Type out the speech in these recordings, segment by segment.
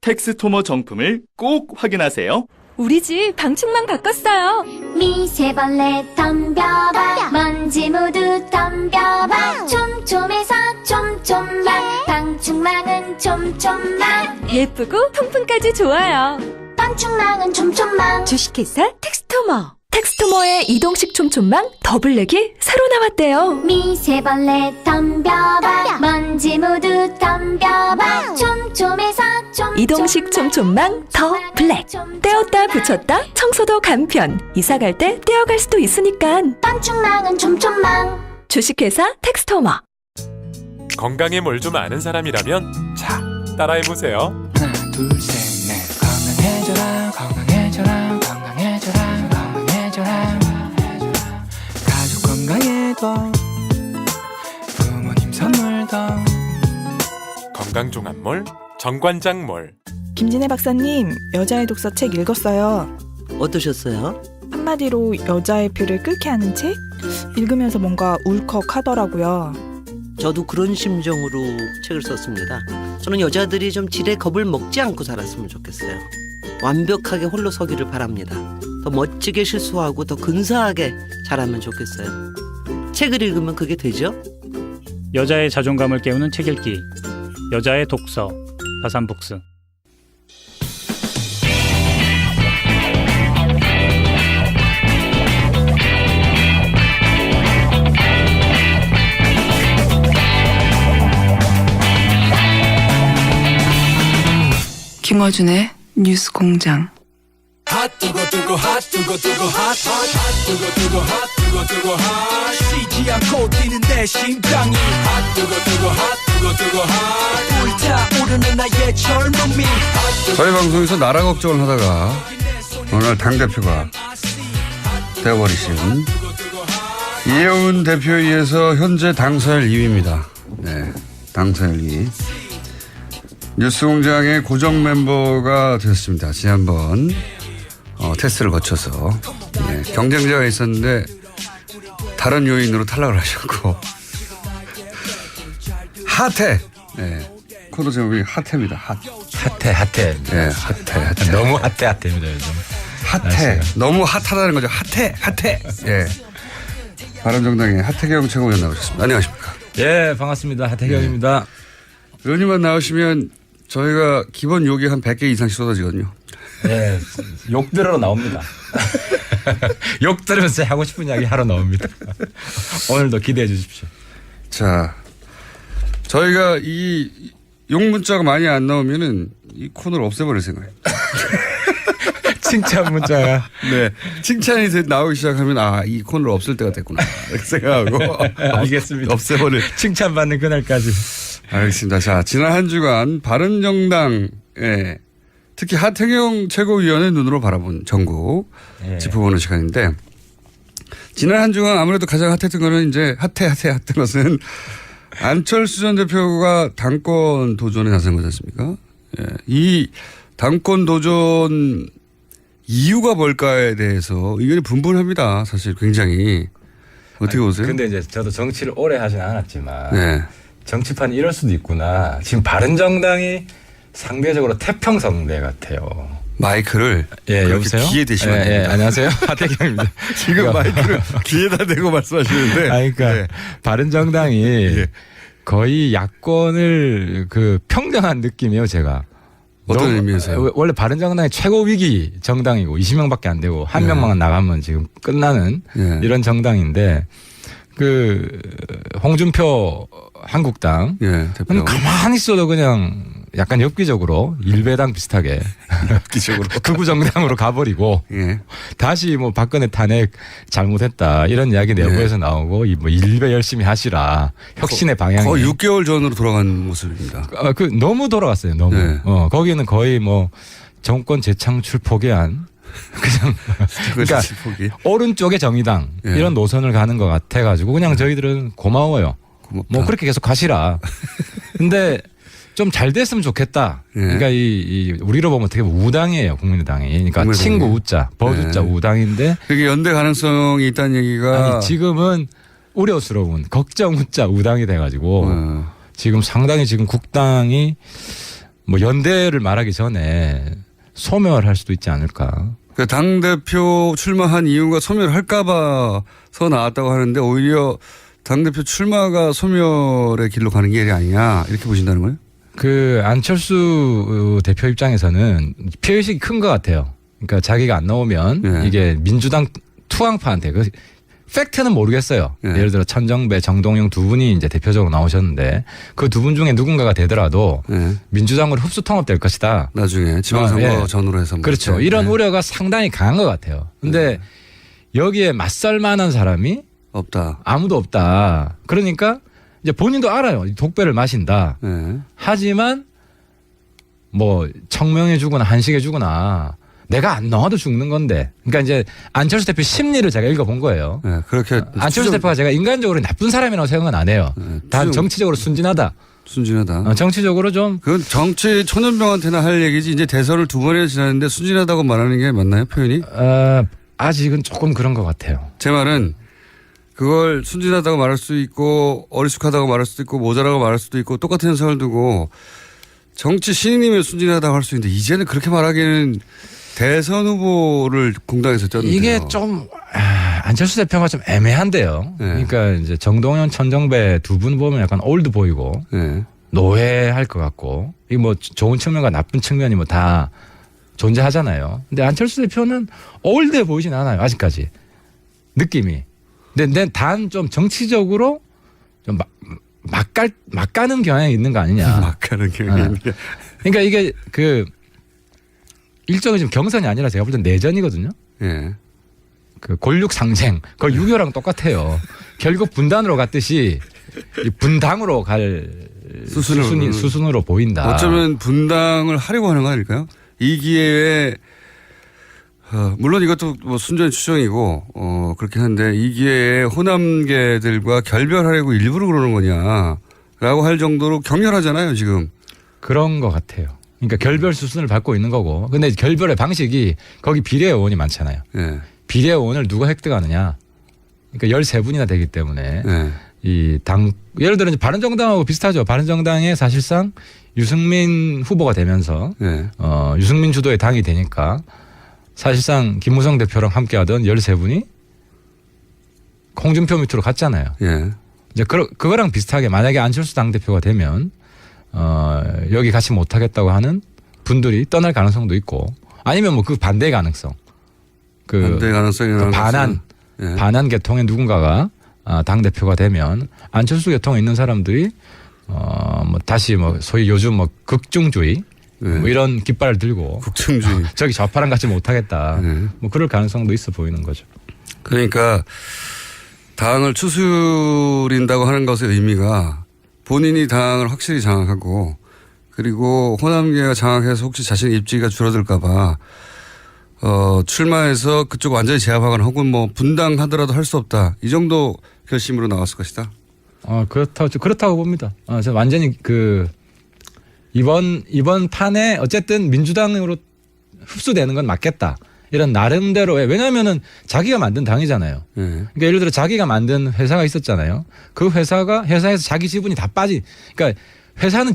텍스토머 정품을 꼭 확인하세요. 우리 집 방충망 바꿨어요. 미세벌레 덤벼봐 먼지 모두 덤벼봐 촘촘해서 촘촘만 방충망은 촘촘만 예쁘고 통풍까지 좋아요. 방충망은 촘촘만 주식회사 텍스토머. 텍스토머의 이동식 촘촘망 더블랙이 새로 나왔대요. 미세벌레 덤벼봐 먼지 모두 덤벼봐 촘촘해서 촘촘만 이동식 촘촘망 더 블랙. 떼었다 붙였다 청소도 간편. 이사 갈 때 떼어갈 수도 있으니까. 방충망은 촘촘만 주식회사 텍스토머. 건강에 뭘 좀 아는 사람이라면 자, 따라해보세요. 하나 둘셋넷 건강해져라 건강해져라 건강해져라 건강해져라 가족 건강에도 부모님 선물도 건강종합몰 정관장몰. 김진애 박사님, 여자의 독서 책 읽었어요. 어떠셨어요? 한마디로 여자의 피를 끓게 하는 책? 읽으면서 뭔가 울컥하더라고요. 저도 그런 심정으로 책을 썼습니다. 저는 여자들이 좀 지레 겁을 먹지 않고 살았으면 좋겠어요. 완벽하게 홀로 서기를 바랍니다. 더 멋지게 실수하고 더 근사하게 자라면 좋겠어요. 책을 읽으면 그게 되죠? 여자의 자존감을 깨우는 책 읽기. 여자의 독서. 다산북스. 김어준의 뉴스 공장. 쉬지 않고 뛰는 내 심장이 불타오르는 나의 젊음이 저희 방송에서 나라 걱정을 하다가 오늘 당대표가 되어버리신 이혜훈 대표에 의해서 현재 당사일 2위입니다. 네, 당사일 2위. 뉴스공장의 고정 멤버가 되었습니다. 지난번 테스트를 거쳐서 경쟁자가 있었는데 다른 요인으로 탈락을 하셨고 핫해. 네, 코드 제목이 핫해입니다. 핫해. 네, 핫해. 너무 핫해입니다 요즘. 핫해. 너무 핫하다는 거죠. 핫해. 예. 바른정당의 하태경 최고위원 나오셨습니다. 안녕하십니까? 예, 반갑습니다. 하태경입니다. 의원님만 나오시면 저희가 기본 욕이 한 100개 이상씩 쏟아지거든요. 예, 욕 들으러 나옵니다. 욕 들으면서 하고 싶은 이야기 하러 나옵니다. 오늘도 기대해 주십시오. 자, 저희가 이 욕 문자가 많이 안 나오면은 이 코너를 없애버릴 생각입니다. 칭찬 문자가. 네. 칭찬이 나오기 시작하면 이 코너를 없앨 때가 됐구나. 이렇게 생각하고. 알겠습니다. 없애버릴. 칭찬받는 그날까지. 알겠습니다. 자, 지난 한 주간 바른정당, 특히 하태경 최고위원의 눈으로 바라본 정국 짚어보는 시간인데, 지난 한 주간 아무래도 가장 핫했던 거는 이제 핫했던 것은 안철수 전 대표가 당권 도전에 나선 거지 않습니까? 이 당권 도전 이유가 뭘까에 대해서 의견이 분분합니다. 사실 굉장히. 어떻게 보세요? 근데 이제 저도 정치를 오래 하진 않았지만 정치판이 이럴 수도 있구나. 지금 바른정당이 상대적으로 태평성대 같아요. 마이크를 여보세요? 귀에 대시면 됩니다. 안녕하세요. 하태경입니다. 지금 마이크를 귀에다 대고 말씀하시는데. 그러니까 바른정당이 거의 야권을 평정한 느낌이에요, 제가. 어떤 의미에서요? 원래 바른정당이 최고 위기 정당이고 20명밖에 안 되고 한 명만 나가면 지금 끝나는 이런 정당인데 홍준표 한국당 대표. 가만히 있어도 그냥 약간 엽기적으로 일배당 비슷하게 극우 정당으로 가버리고 다시 박근혜 탄핵 잘못했다 이런 이야기 내부에서 나오고 일배 열심히 하시라 혁신의 방향이 거의 6개월 전으로 돌아간 모습입니다. 너무 돌아갔어요. 너무. 거기는 거의 정권 재창출 포기한 그러니까 오른쪽의 정의당 이런 노선을 가는 것 같아가지고 그냥 저희들은 고마워요. 고맙다. 그렇게 계속 가시라. 근데 좀 잘 됐으면 좋겠다. 그러니까 우리로 보면 어떻게 보면 우당이에요, 국민의당이. 그러니까 국민의당이. 친구 우자, 버주자 우당인데. 그게 연대 가능성이 있다는 얘기가. 지금은 우려스러운 걱정 우자 우당이 돼가지고 지금 상당히 지금 국당이 뭐 연대를 말하기 전에 소멸할 수도 있지 않을까. 그 당대표 출마한 이유가 소멸할까봐서 나왔다고 하는데 오히려 당대표 출마가 소멸의 길로 가는 길이 아니냐 이렇게 보신다는 거예요? 그 안철수 대표 입장에서는 피해의식이 큰 것 같아요. 그러니까 자기가 안 나오면 네. 이게 민주당 투항파한테 그 팩트는 모르겠어요. 네. 예를 들어 천정배, 정동영 두 분이 이제 대표적으로 나오셨는데 그 두 분 중에 누군가가 되더라도 네. 민주당으로 흡수 통합될 것이다. 나중에 지방선거 예. 전후로 해서. 그렇죠. 네. 이런 우려가 상당히 강한 것 같아요. 근데 여기에 맞설 만한 사람이 없다. 아무도 없다. 그러니까 이제 본인도 알아요. 독배를 마신다. 네. 하지만 뭐 청명해 주거나 한식해 주거나 내가 안 나와도 죽는 건데. 그러니까 이제 안철수 대표 심리를 제가 읽어본 거예요. 네. 그렇게 안철수 대표가 제가 인간적으로 나쁜 사람이라고 생각은 안 해요. 네. 단 정치적으로 순진하다. 순진하다. 정치적으로 좀. 그건 정치 초년병한테나 할 얘기지. 이제 대선을 2번이나 지났는데 순진하다고 말하는 게 맞나요, 표현이? 아직은 조금 그런 것 같아요. 제 말은 그걸 순진하다고 말할 수 있고 어리숙하다고 말할 수도 있고 모자라고 말할 수도 있고 똑같은 현상을 두고 정치 신인이면 순진하다고 할 수 있는데 이제는 그렇게 말하기에는 대선 후보를 공당에서 쪘는데요. 이게 좀 안철수 대표가 좀 애매한데요. 네. 그러니까 이제 정동영, 천정배 두 분 보면 약간 올드 보이고 네. 노회할 것 같고 이 뭐 좋은 측면과 나쁜 측면이 뭐 다 존재하잖아요. 근데 안철수 대표는 올드해 보이진 않아요. 아직까지 느낌이. 근데 단 좀 정치적으로 좀 막 가는 경향이 있는 거 아니냐. 막 가는 경향이. 그러니까 이게 그 일종의 좀 경선이 아니라 제가 볼 땐 내전이거든요. 예. 그 골육 상쟁. 그 6.25랑 똑같아요. 결국 분단으로 갔듯이 이 분당으로 갈 수순으로 보인다. 어쩌면 분당을 하려고 하는 거 아닐까요? 이 기회에 물론 이것도 뭐 순전히 추정이고 그렇긴 한데 이 기회에 호남계들과 결별하려고 일부러 그러는 거냐라고 할 정도로 격렬하잖아요 지금. 그런 것 같아요. 그러니까 결별 수순을 밟고 있는 거고. 근데 결별의 방식이 거기 비례의원이 많잖아요. 네. 비례의원을 누가 획득하느냐. 그러니까 13분이나 되기 때문에 네. 이 당 예를 들어 이제 바른정당하고 비슷하죠. 바른정당에 사실상 유승민 후보가 되면서 네. 유승민 주도의 당이 되니까 사실상 김무성 대표랑 함께하던 13분이 홍준표 밑으로 갔잖아요. 예. 이제 그거랑 비슷하게 만약에 안철수 당대표가 되면 여기 같이 못하겠다고 하는 분들이 떠날 가능성도 있고 아니면 뭐 그 반대 가능성. 반대 가능성이라는 반한 계통의 누군가가 당대표가 되면 안철수 계통에 있는 사람들이 뭐 다시 뭐 소위 요즘 뭐 극중주의 네. 뭐 이런 깃발을 들고 국정주의 저기 좌파랑 같이 못하겠다. 네. 뭐 그럴 가능성도 있어 보이는 거죠. 그러니까 당을 추스린다고 하는 것의 의미가 본인이 당을 확실히 장악하고 그리고 호남계가 장악해서 혹시 자신의 입지가 줄어들까 봐 출마해서 그쪽 완전히 제압하거나 혹은 뭐 분당하더라도 할 수 없다. 이 정도 결심으로 나왔을 것이다. 그렇다고 봅니다. 저 완전히 이번 판에 어쨌든 민주당으로 흡수되는 건 맞겠다. 이런 나름대로의 왜냐하면은 자기가 만든 당이잖아요. 네. 그러니까 예를 들어 자기가 만든 회사가 있었잖아요. 그 회사에서 자기 지분이 다 그러니까 회사는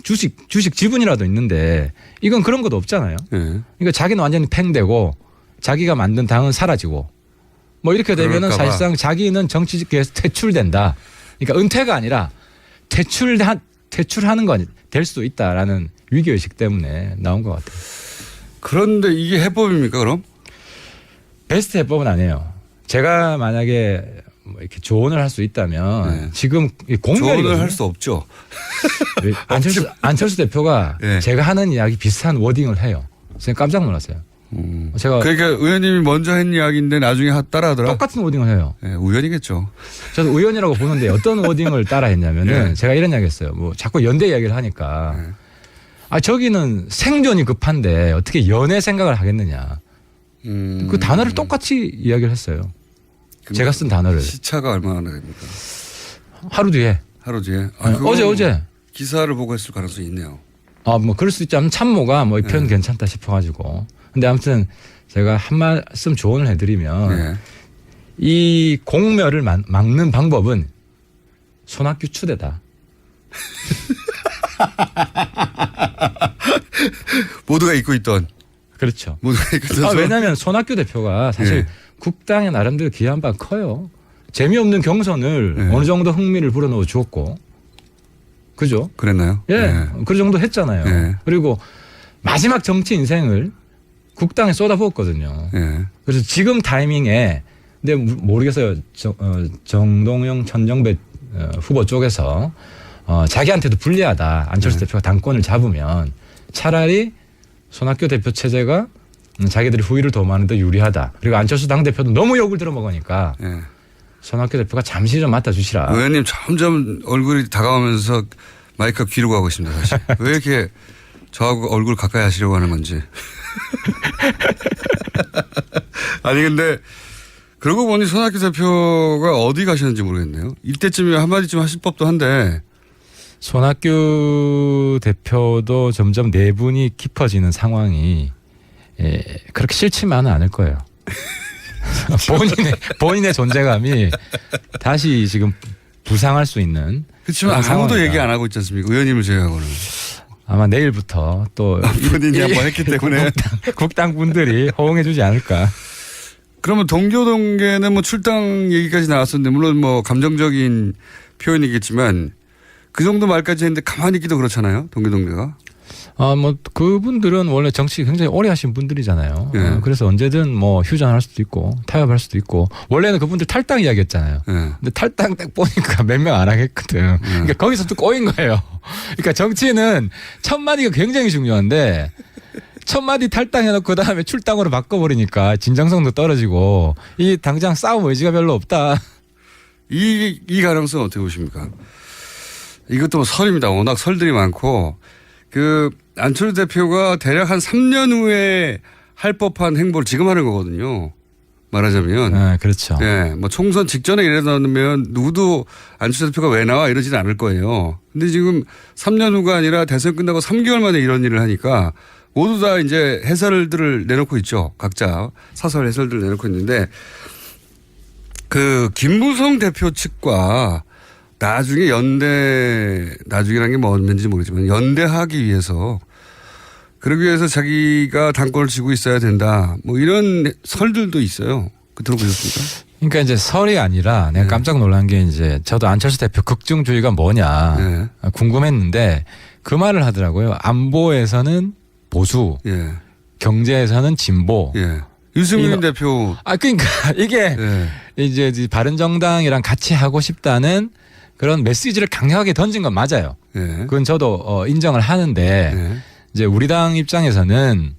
주식 지분이라도 있는데 이건 그런 것도 없잖아요. 네. 그러니까 자기는 완전히 팽되고 자기가 만든 당은 사라지고 뭐 이렇게 되면은 사실상 자기는 정치계에서 퇴출된다. 그러니까 은퇴가 아니라 퇴출하는 건 될 수도 있다라는 위기의식 때문에 나온 것 같아요. 그런데 이게 해법입니까 그럼? 베스트 해법은 아니에요. 제가 만약에 뭐 이렇게 조언을 할 수 있다면 네. 지금 공멸이거든요. 조언을 할 수 없죠. 안철수 대표가 네. 제가 하는 이야기 비슷한 워딩을 해요. 제가 깜짝 놀랐어요. 제가 그러니까 의원님이 먼저 한 이야기인데 나중에 따라하더라. 똑같은 워딩을 해요. 네, 우연이겠죠. 저도 우연이라고 보는데 어떤 워딩을 따라했냐면은 네. 제가 이런 이야기했어요. 뭐 자꾸 연대 이야기를 하니까 저기는 생존이 급한데 어떻게 연애 생각을 하겠느냐. 그 단어를 똑같이 이야기를 했어요. 제가 쓴 단어를. 시차가 얼마나 됩니까? 하루 뒤에. 하루 뒤에. 어제. 기사를 보고 했을 가능성이 있네요. 뭐 그럴 수 있지. 참모가 뭐 이 표현 괜찮다 싶어가지고. 근데 아무튼 제가 한 말씀 조언을 해드리면 이 공멸을 막는 방법은 손학규 추대다. 모두가 잊고 있던. 그렇죠. 모두가 잊고 있던. 왜냐하면 손학규 대표가 사실 예. 국당에 나름대로 기여한 바가 커요. 재미없는 경선을 예. 어느 정도 흥미를 불어넣어 주었고. 그죠? 그랬나요? 예. 그 정도 했잖아요. 예. 그리고 마지막 정치 인생을 국당에 쏟아부었거든요. 예. 그래서 지금 타이밍에 근데 모르겠어요. 정동영, 천정배 후보 쪽에서 자기한테도 불리하다. 안철수 대표가 당권을 잡으면 차라리 손학규 대표 체제가 자기들이 후위를 도모하는 데 유리하다. 그리고 안철수 당대표도 너무 욕을 들어먹으니까 손학규 대표가 잠시 좀 맡아주시라. 의원님 점점 얼굴이 다가오면서 마이크가 귀로 가고 있습니다. 사실. 왜 이렇게 저하고 얼굴 가까이 하시려고 하는 건지. 아니 근데 그러고 보니 손학규 대표가 어디 가시는지 모르겠네요. 이때쯤이면 한마디쯤 하실 법도 한데. 손학규 대표도 점점 내분이 깊어지는 상황이 그렇게 싫지만은 않을 거예요. 본인의 존재감이 다시 지금 부상할 수 있는. 그렇지만 아무도 상황이다. 얘기 안 하고 있지 않습니까? 의원님을 제외하고는. 아마 내일부터 또 본인이 한번 했기 때문에 국당 분들이 호응해 주지 않을까. 그러면 동교동계는 뭐 출당 얘기까지 나왔었는데 물론 뭐 감정적인 표현이겠지만 그 정도 말까지 했는데 가만히 있기도 그렇잖아요. 동교동계가. 뭐 그분들은 원래 정치 굉장히 오래 하신 분들이잖아요. 예. 그래서 언제든 뭐 휴전할 수도 있고 타협할 수도 있고 원래는 그분들 탈당 이야기했잖아요. 예. 근데 탈당 딱 보니까 몇 명 안 하겠거든. 그러니까 거기서 또 꼬인 거예요. 그러니까 정치는 첫 마디가 굉장히 중요한데 첫 마디 탈당해놓고 그다음에 출당으로 바꿔버리니까 진정성도 떨어지고 이 당장 싸움 의지가 별로 없다. 이 가능성 어떻게 보십니까? 이것도 뭐 설입니다. 워낙 설들이 많고 그 안철수 대표가 대략 한 3년 후에 할 법한 행보를 지금 하는 거거든요. 말하자면. 네, 그렇죠. 예, 뭐 총선 직전에 이래놓으면 누구도 안철수 대표가 왜 나와 이러지는 않을 거예요. 근데 지금 3년 후가 아니라 대선 끝나고 3개월 만에 이런 일을 하니까 모두 다 이제 해설들을 내놓고 있죠. 각자 사설 해설들을 내놓고 있는데 그 김무성 대표 측과 나중에 나중이라는 게 뭔지 모르지만 연대하기 위해서 그러기 위해서 자기가 당권을 쥐고 있어야 된다. 뭐 이런 설들도 있어요. 그 들어보셨습니까? 그러니까 이제 설이 아니라 내가 깜짝 놀란 게 이제 저도 안철수 대표 극중주의가 뭐냐 궁금했는데 그 말을 하더라고요. 안보에서는 보수, 경제에서는 진보. 유승민 대표. 그러니까 이게 이제 바른정당이랑 같이 하고 싶다는 그런 메시지를 강력하게 던진 건 맞아요. 그건 저도 인정을 하는데 이제 우리 당 입장에서는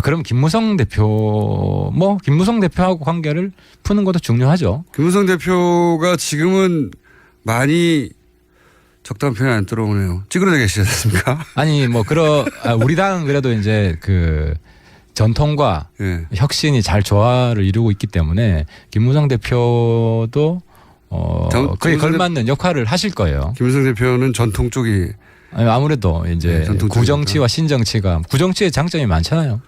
그럼 김무성 대표하고 관계를 푸는 것도 중요하죠. 김무성 대표가 지금은 많이 적당한 표현이 안 들어오네요. 찌그러져 계시지 않습니까? 아니 우리 당은 그래도 이제 그 전통과 혁신이 잘 조화를 이루고 있기 때문에 김무성 대표도 그에 걸맞는 역할을 하실 거예요. 김무성 대표는 전통 쪽이 아무래도 이제 구정치와 신정치가 구정치의 장점이 많잖아요.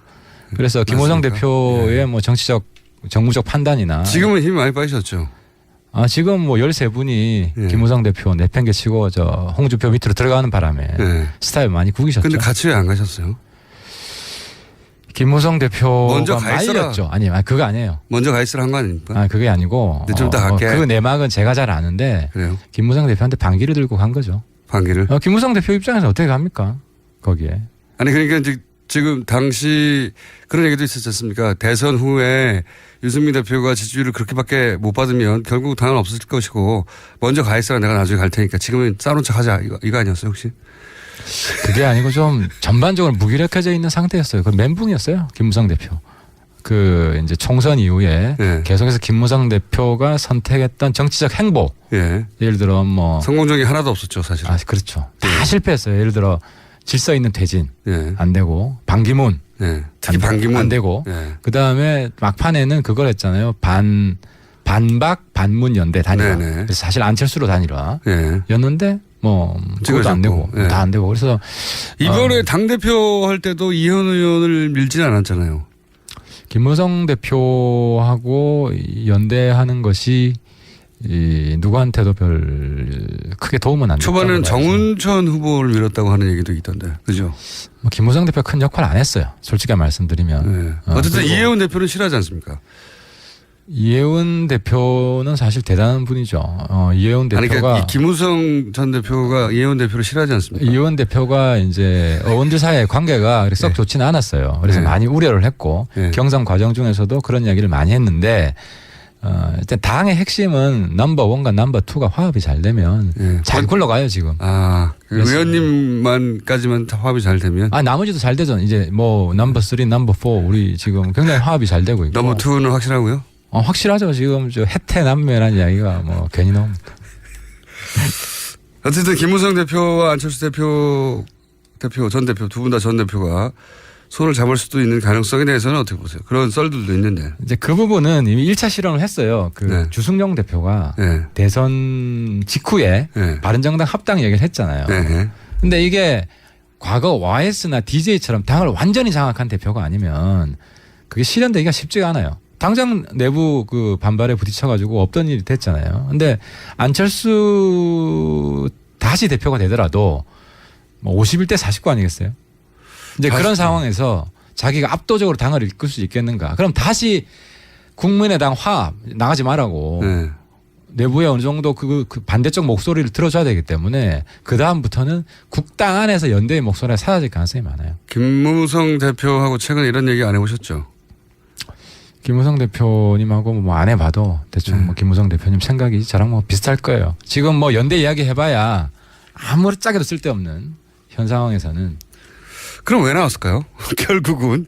그래서 김무성 대표의 뭐 정무적 판단이나 지금은 힘이 많이 빠지셨죠. 지금 뭐 13분이 김무성 대표 내팽개치고 저 홍준표 밑으로 들어가는 바람에 스타일 많이 구기셨죠. 근데 같이 왜 안 가셨어요? 김무성 대표가 먼저 가 있어라. 말렸죠. 아니, 그거 아니에요. 먼저 가 있으라 한 거 아닙니까? 그게 아니고. 좀 이따 갈게. 그 내막은 제가 잘 아는데. 그래요? 김무성 대표한테 반기를 들고 간 거죠. 반기를? 김무성 대표 입장에서 어떻게 갑니까? 거기에. 아니 그러니까 지금 당시 그런 얘기도 있었지 않습니까? 대선 후에 유승민 대표가 지지율을 그렇게밖에 못 받으면 결국 당은 없을 것이고 먼저 가 있어라 내가 나중에 갈 테니까 지금은 싸우는 척 하자 이거 아니었어요 혹시? 그게 아니고 좀 전반적으로 무기력해져 있는 상태였어요. 그 멘붕이었어요. 김무성 대표. 그 이제 총선 이후에 계속해서 김무성 대표가 선택했던 정치적 행보. 예를 들어 뭐 성공적이 하나도 없었죠 사실. 그렇죠. 다 실패했어요. 예를 들어 질서 있는 퇴진 안 되고 반기문 특히 반기문 안 되고 그 다음에 막판에는 그걸 했잖아요. 반박 반문 연대 단일화. 그래서 사실 안철수로 단일화였는데 뭐 그것도 안 되고 다 안 되고 그래서 이번에 당 대표 할 때도 이현 의원을 밀지는 않았잖아요. 김무성 대표하고 연대하는 것이 누구한테도 별 크게 도움은 안 됐다고 초반에는 봐야죠. 정운천 후보를 밀었다고 하는 얘기도 있던데, 그죠? 뭐 김무성 대표 큰 역할 안 했어요. 솔직히 말씀드리면. 네. 어쨌든 이혜원 대표는 싫어하지 않습니까? 이혜원 대표는 사실 대단한 분이죠. 이혜원 대표가 아니, 그러니까 김무성 전 대표가 이혜원 대표를 싫어하지 않습니까? 이혜원 대표가 이제 의원들 사이의 관계가 썩 좋지는 않았어요. 그래서 네. 많이 우려를 했고 네. 경선 과정 중에서도 그런 이야기를 많이 했는데 일단 당의 핵심은 넘버 1과 넘버 2가 화합이 잘 되면 네. 잘 굴러가요 지금. 그래서- 의원님만까지만 다 화합이 잘 되면 나머지도 잘 되죠. 이제 뭐 넘버 3, 넘버 4 우리 지금 굉장히 화합이 잘 되고 있고. 넘버 2는 확실하고요? 확실하죠. 지금 저 해태남매라는 이야기가 뭐 괜히 나옵니다. 어쨌든 김무성 대표와 안철수 전 대표 두 분 다 전 대표가 손을 잡을 수도 있는 가능성에 대해서는 어떻게 보세요? 그런 썰들도 있는데. 이제 그 부분은 이미 1차 실험을 했어요. 네. 주승용 대표가 네. 대선 직후에 네. 바른정당 합당 얘기를 했잖아요. 네. 근데 이게 과거 YS나 DJ처럼 당을 완전히 장악한 대표가 아니면 그게 실현되기가 쉽지가 않아요. 당장 내부 그 반발에 부딪혀가지고 없던 일이 됐잖아요. 근데 안철수 다시 대표가 되더라도 뭐 51대 49 아니겠어요? 이제 그런 상황에서 자기가 압도적으로 당을 이끌 수 있겠는가? 그럼 다시 국민의당 화합 나가지 말라고 네. 내부에 어느 정도 그 반대쪽 목소리를 들어줘야 되기 때문에 그 다음부터는 국당 안에서 연대의 목소리가 사라질 가능성이 많아요. 김무성 대표하고 최근에 이런 얘기 안 해보셨죠? 김무성 대표님하고 뭐 안 해봐도 대충 뭐 김무성 대표님 생각이 저랑 뭐 비슷할 거예요. 지금 뭐 연대 이야기 해봐야 아무리 짜게도 쓸데없는 현 상황에서는. 그럼 왜 나왔을까요? 결국은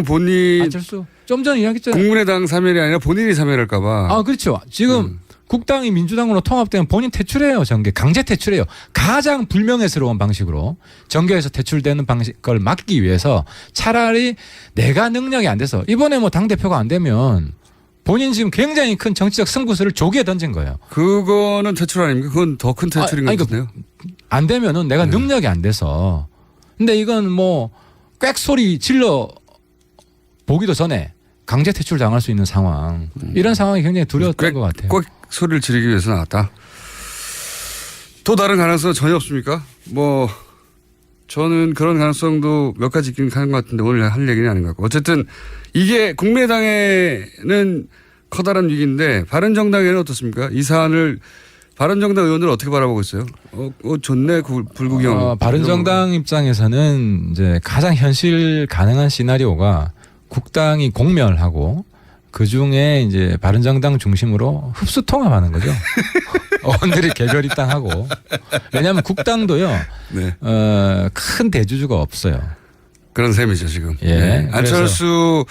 본인 안철수 좀 전에 이야기했잖아요. 국민의당 사멸이 아니라 본인이 사멸할까봐. 그렇죠. 지금 국당이 민주당으로 통합되면 본인 퇴출해요. 정계 강제 퇴출해요. 가장 불명예스러운 방식으로 정계에서 퇴출되는 방식을 막기 위해서 차라리 내가 능력이 안 돼서 이번에 뭐 당대표가 안 되면 본인 지금 굉장히 큰 정치적 승부수를 조기에 던진 거예요. 그거는 퇴출 아닙니까? 그건 더 큰 퇴출인 것 같은데요. 안 되면은 내가 능력이 안 돼서. 근데 이건 뭐 꽥 소리 질러 보기도 전에 강제 퇴출 당할 수 있는 상황. 이런 상황이 굉장히 두려웠던 것 같아요. 꼭 소리를 지르기 위해서 나왔다. 또 다른 가능성은 전혀 없습니까? 뭐 저는 그런 가능성도 몇 가지 있긴 하는 것 같은데 오늘 할 얘기는 아닌 것 같고. 어쨌든 이게 국민의당에는 커다란 위기인데 바른정당에는 어떻습니까? 이 사안을 바른정당 의원들 어떻게 바라보고 있어요? 좋네 불구경. 바른정당 입장에서는 이제 가장 현실 가능한 시나리오가 국당이 공멸하고 그 중에 이제 바른정당 중심으로 흡수 통합하는 거죠. 의원들이 개별 입당하고. 왜냐하면 국당도요. 네. 큰 대주주가 없어요. 그런 셈이죠 지금. 예. 네. 안철수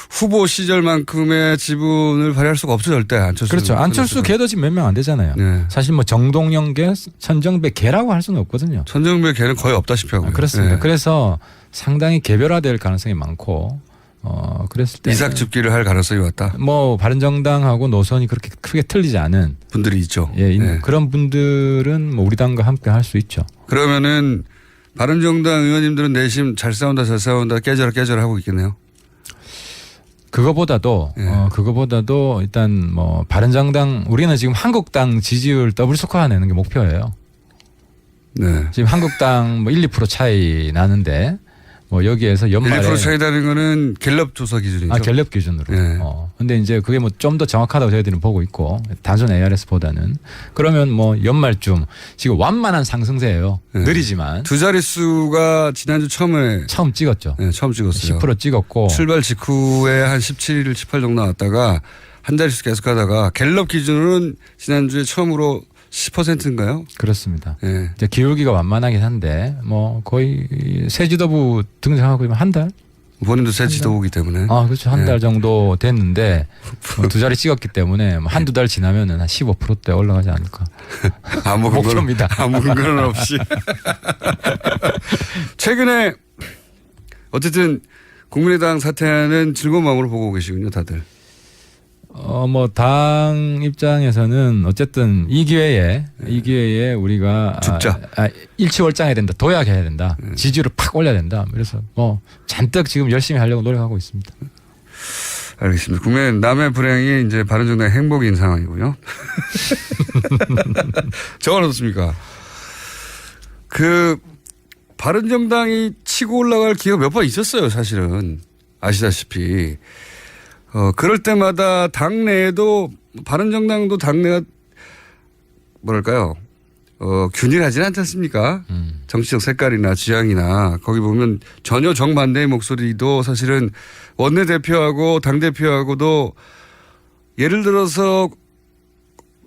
후보 시절만큼의 지분을 발휘할 수가 없죠 절대. 안철수. 그렇죠. 안철수 걔도 지금 몇 명 안 되잖아요. 네. 사실 뭐 정동영 개, 천정배 개라고 할 수는 없거든요. 천정배 개는 거의 없다시피 하고요. 그렇습니다. 네. 그래서 상당히 개별화될 가능성이 많고. 그랬을 때 이삭 집기를 할 가능성이 왔다. 뭐 바른정당하고 노선이 그렇게 크게 틀리지 않은 분들이 있죠. 예, 네. 그런 분들은 뭐 우리 당과 함께 할 수 있죠. 그러면은 바른정당 의원님들은 내심 잘 싸운다 깨져라 하고 있겠네요. 그거보다도 일단 뭐 바른정당 우리는 지금 한국당 지지율 더블 스코어 내는 게 목표예요. 네. 지금 한국당 뭐 1, 2% 차이 나는데 뭐 여기에서 연말에 1% 차이 나는 거는 갤럽 조사 기준이죠. 갤럽 기준으로. 네. 근데 이제 그게 뭐 좀 더 정확하다고 저희들은 보고 있고 단순 ARS보다는 그러면 뭐 연말쯤 지금 완만한 상승세예요. 네. 느리지만 두 자릿수가 지난주 처음 찍었죠. 네, 처음 찍었어요. 10% 찍었고 출발 직후에 한 17, 18 정도 나왔다가 한 자릿수 계속 가다가 갤럽 기준으로는 지난주에 처음으로 10%인가요? 그렇습니다. 네. 이제 기울기가 완만하긴 한데 뭐 거의 새 지도부 등장하고 한 달? 본인도 새 지도부기 때문에. 그렇죠. 한 달 정도 됐는데 두 자리 찍었기 때문에 뭐 한두 달 지나면은 한 15%대 올라가지 않을까. 아무 목표입니다. 아무 근거는 없이. 최근에 어쨌든 국민의당 사태는 즐거운 마음으로 보고 계시군요, 다들. 뭐 당 입장에서는 어쨌든 이 기회에 우리가 죽자. 일치월장해야 된다. 도약해야 된다. 지지율을 팍 올려야 된다. 그래서 뭐 잔뜩 지금 열심히 하려고 노력하고 있습니다. 알겠습니다. 국민 남의 불행이 이제 바른정당의 행복인 상황이고요. 저건 어떻습니까? 그 바른정당이 치고 올라갈 기회가 몇 번 있었어요, 사실은. 아시다시피. 그럴 때마다 당내에도 바른정당도 당내가 뭐랄까요? 균일하진 않지 않습니까? 정치적 색깔이나 지향이나 거기 보면 전혀 정반대의 목소리도 사실은 원내대표하고 당대표하고도 예를 들어서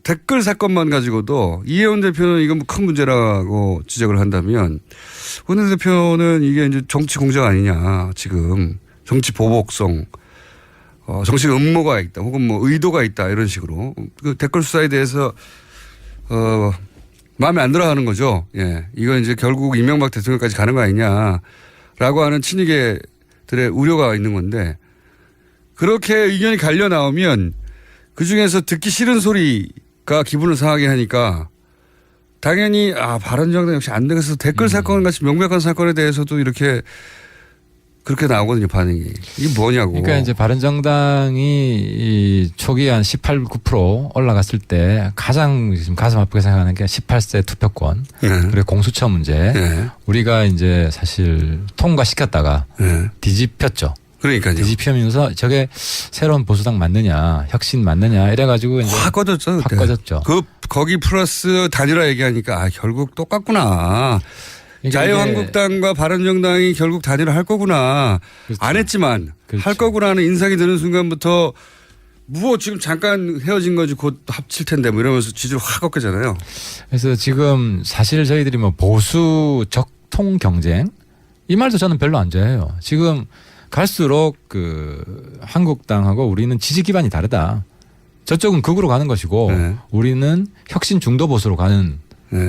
댓글 사건만 가지고도 이혜원 대표는 이건 큰 문제라고 지적을 한다면 원내대표는 이게 이제 정치 공작 아니냐 지금 정치 보복성 정치 음모가 있다 혹은 뭐 의도가 있다 이런 식으로 그 댓글 수사에 대해서 마음에 안 들어하는 거죠. 예. 이건 이제 결국 이명박 대통령까지 가는 거 아니냐라고 하는 친이계들의 우려가 있는 건데 그렇게 의견이 갈려 나오면 그 중에서 듣기 싫은 소리가 기분을 상하게 하니까 당연히 바른정당 역시 안 되겠어. 댓글 사건 같이 명백한 사건에 대해서도 이렇게 그렇게 나오거든요, 반응이. 이게 뭐냐고. 그러니까 이제 바른정당이 이 초기 한 18, 9% 올라갔을 때 가장 지금 가슴 아프게 생각하는 게 18세 투표권 그리고 공수처 문제 우리가 이제 사실 통과시켰다가 뒤집혔죠. 그러니까요. 뒤집히면서 저게 새로운 보수당 맞느냐, 혁신 맞느냐 이래가지고 이제 확 꺼졌죠. 확 꺼졌죠. 거기 플러스 단일화 얘기하니까 결국 똑같구나. 자유한국당과 바른정당이 결국 단일화 할 거구나. 그렇죠. 안 했지만 할 거구나 하는 인상이 드는 순간부터 뭐 지금 잠깐 헤어진 거지 곧 합칠 텐데 뭐 이러면서 지지를 확 꺾이잖아요. 그래서 지금 사실 저희들이 뭐 보수 적통 경쟁 이 말도 저는 별로 안 좋아해요. 지금 갈수록 그 한국당하고 우리는 지지 기반이 다르다. 저쪽은 극으로 가는 것이고 우리는 혁신 중도 보수로 가는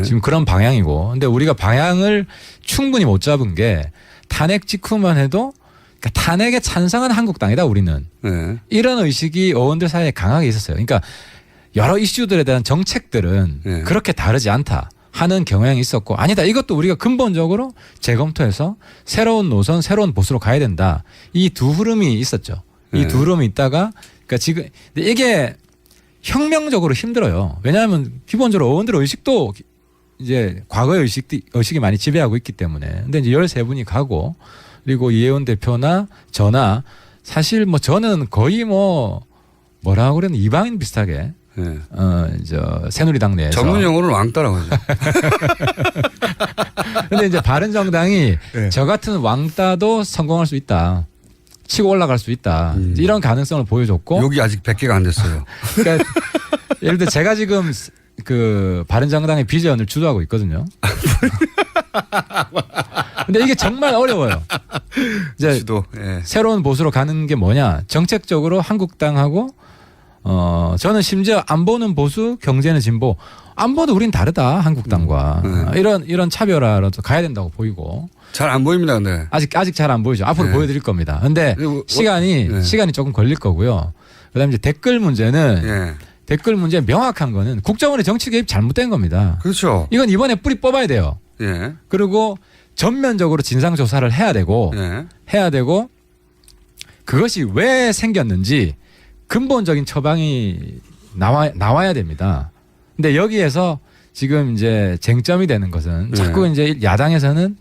지금 그런 방향이고 근데 우리가 방향을 충분히 못 잡은 게 탄핵 직후만 해도 그러니까 탄핵에 찬성한 한국당이다 우리는 이런 의식이 의원들 사이에 강하게 있었어요. 그러니까 여러 이슈들에 대한 정책들은 그렇게 다르지 않다 하는 경향이 있었고 아니다 이것도 우리가 근본적으로 재검토해서 새로운 노선 새로운 보수로 가야 된다. 이 두 흐름이 있었죠. 이 두 흐름이 있다가 그러니까 지금 이게 혁명적으로 힘들어요. 왜냐하면 기본적으로 의원들 의식도 이제 과거의 의식이 많이 지배하고 있기 때문에. 근데 이제 13분이 가고 그리고 이혜원 대표나 저나 사실 뭐 저는 거의 뭐라고 그러는 이방인 비슷하게 새누리당 내에서 전문 용어는 왕따라고 하죠. 근데 이제 바른정당이 저 같은 왕따도 성공할 수 있다. 치고 올라갈 수 있다. 이런 가능성을 보여줬고 여기 아직 100개가 안 됐어요. 그러니까 예를 들어 제가 지금 그 바른정당의 비전을 주도하고 있거든요. 근데 이게 정말 어려워요. 이제 새로운 보수로 가는 게 뭐냐? 정책적으로 한국당하고 저는 심지어 안 보는 보수, 경제는 진보. 안 보도 우린 다르다 한국당과 이런 차별화라도 가야 된다고 보이고. 잘 안 보입니다, 근데. 아직 잘 안 보이죠. 앞으로 보여드릴 겁니다. 근데 시간이 조금 걸릴 거고요. 그다음에 이제 댓글 문제는 댓글 문제 명확한 거는 국정원의 정치 개입 잘못된 겁니다. 그렇죠. 이건 이번에 뿌리 뽑아야 돼요. 그리고 전면적으로 진상 조사를 해야 되고 그것이 왜 생겼는지 근본적인 처방이 나와야 됩니다. 근데 여기에서 지금 이제 쟁점이 되는 것은 자꾸 이제 야당에서는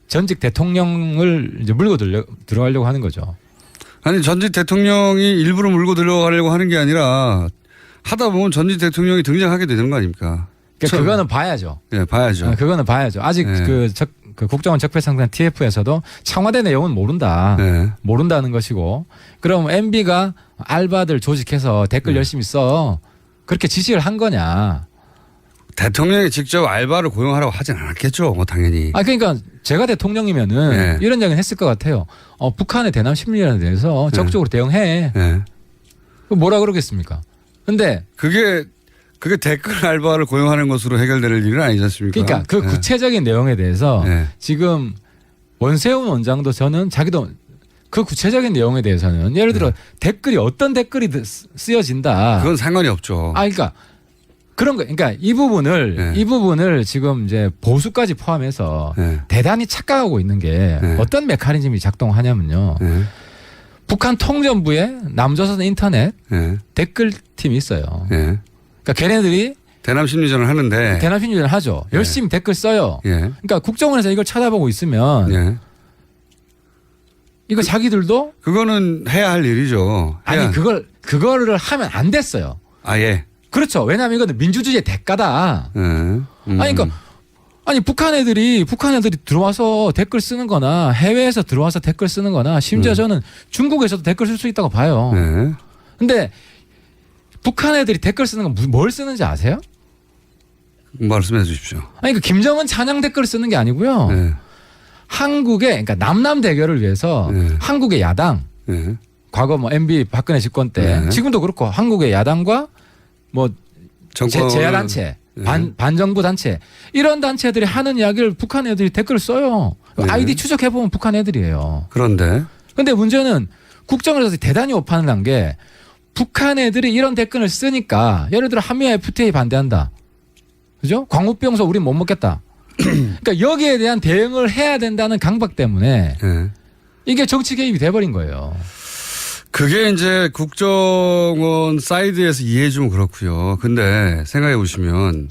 전직 대통령을 이제 물고 들어가려고 하는 거죠. 아니 전직 대통령이 일부러 물고 들어가려고 하는 게 아니라 하다 보면 전직 대통령이 등장하게 되는 거 아닙니까? 그러니까 그거는 봐야죠. 봐야죠. 그거는 봐야죠. 아직 그 국정원 적폐상단 TF에서도 청와대 내용은 모른다는 것이고 그럼 MB가 알바들 조직해서 댓글 열심히 써 그렇게 지시를 한 거냐? 대통령이 직접 알바를 고용하라고 하진 않았겠죠, 뭐 당연히. 그러니까 제가 대통령이면은 이런 얘기는 했을 것 같아요. 북한의 대남 심리에 대해서 적극적으로 대응해. 뭐라 그러겠습니까? 근데 그게 댓글 알바를 고용하는 것으로 해결될 일은 아니지 않습니까? 그러니까 그 구체적인 내용에 대해서 지금 원세훈 원장도 저는 자기도 그 구체적인 내용에 대해서는 예를 들어 댓글이 어떤 댓글이 쓰여진다. 그건 상관이 없죠. 그러니까 그런 거, 그러니까 이 부분을 지금 이제 보수까지 포함해서 대단히 착각하고 있는 게 어떤 메커니즘이 작동하냐면요. 북한 통전부에 남조선 인터넷 예. 댓글팀이 있어요. 예. 그러니까 걔네들이 대남 심리전을 하는데. 대남 심리전을 하죠. 열심히 댓글 써요. 예. 그러니까 국정원에서 이걸 쳐다보고 있으면 예. 이거 자기들도 그거는 해야 할 일이죠. 아니 그거를 하면 안 됐어요. 예. 그렇죠. 왜냐하면 이거는 민주주의의 대가다. 예. 아니 그러니까 아니 북한 애들이 들어와서 댓글 쓰는 거나 해외에서 들어와서 댓글 쓰는 거나 심지어 저는 중국에서도 댓글 쓸 수 있다고 봐요. 예. 근데 북한 애들이 댓글 쓰는 건 뭘 쓰는지 아세요? 말씀해 주십시오. 아니 그 김정은 찬양 댓글 쓰는 게 아니고요. 예. 한국의 그러니까 남남 대결을 위해서 네. 한국의 야당 예. 과거 뭐 MB 박근혜 집권 때 네. 지금도 그렇고 한국의 야당과 뭐 제야단체 네. 반정부 단체 이런 단체들이 하는 이야기를 북한 애들이 댓글을 써요. 네. 아이디 추적해 보면 북한 애들이에요. 그런데 근데 문제는 국정원에서 대단히 오판을 한 게 북한 애들이 이런 댓글을 쓰니까 예를 들어 한미와 FTA 반대한다. 그죠? 광우병소 우린 못 먹겠다. 그러니까 여기에 대한 대응을 해야 된다는 강박 때문에 예. 이게 정치 개입이 돼버린 거예요. 그게 이제 국정원 사이드에서 이해해 주면 그렇고요. 근데 생각해 보시면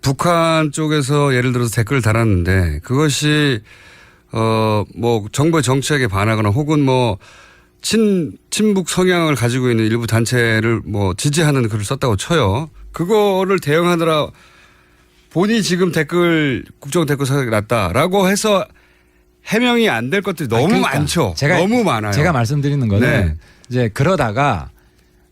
북한 쪽에서 예를 들어서 댓글을 달았는데 그것이 뭐 정부의 정책에 반하거나 혹은 뭐 친북 성향을 가지고 있는 일부 단체를 뭐 지지하는 글을 썼다고 쳐요. 그거를 대응하느라 본인이 지금 국정 댓글 사격이 났다라고 해서 해명이 안 될 것들이 너무 그러니까 많죠. 너무 많아요. 제가 말씀드리는 거는 네. 이제 그러다가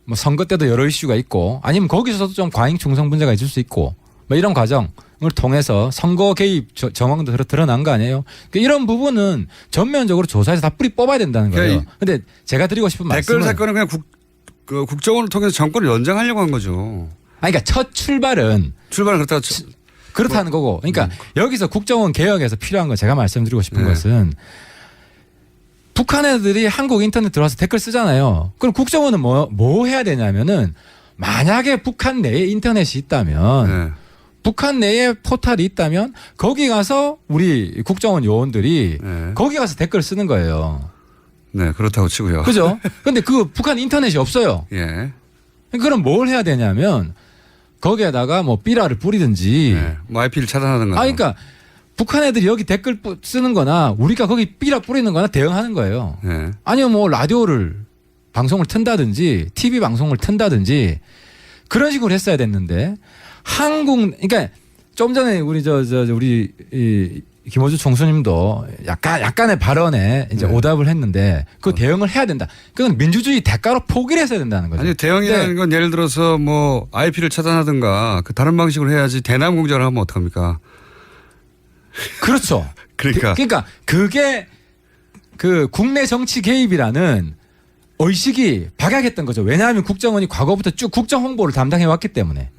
뭐 선거 때도 여러 이슈가 있고 아니면 거기서도 좀 과잉 충성 문제가 있을 수 있고 뭐 이런 과정을 통해서 선거 개입 정황도 드러난 거 아니에요. 그러니까 이런 부분은 전면적으로 조사해서 다 뿌리 뽑아야 된다는 거예요. 그런데 제가 드리고 싶은 말씀은 댓글 사건은 그냥 국정원을 통해서 정권을 연장하려고 한 거죠. 아니 그러니까 첫 출발은 그렇다고 그렇다는 거고. 그러니까 여기서 국정원 개혁에서 필요한 거 제가 말씀드리고 싶은 것은 북한 애들이 한국 인터넷 들어와서 댓글 쓰잖아요. 그럼 국정원은 뭐 해야 되냐면은 만약에 북한 내에 인터넷이 있다면 북한 내에 포탈이 있다면 거기 가서 우리 국정원 요원들이 거기 가서 댓글 쓰는 거예요. 네, 그렇다고 치고요. 그죠? 근데 그 북한 인터넷이 없어요. 예. 그럼 뭘 해야 되냐면 거기에다가 뭐 삐라를 뿌리든지 뭐 IP를 차단하는 거예요. 그러니까 북한 애들이 여기 댓글 쓰는 거나 우리가 거기 삐라 뿌리는 거나 대응하는 거예요. 네. 아니면 뭐 라디오를 방송을 튼다든지 TV 방송을 튼다든지 그런 식으로 했어야 됐는데 그러니까 좀 전에 우리 우리 김호주 총수님도 약간의 발언에 이제 오답을 했는데 그 대응을 해야 된다. 그건 민주주의 대가로 포기를 했어야 된다는 거죠. 아니 대응이라는 건 예를 들어서 뭐 IP를 차단하든가 그 다른 방식으로 해야지 대남 공작을 하면 어떡합니까? 그렇죠. 그러니까 그게 그 국내 정치 개입이라는 의식이 박약했던 거죠. 왜냐하면 국정원이 과거부터 쭉 국정 홍보를 담당해 왔기 때문에.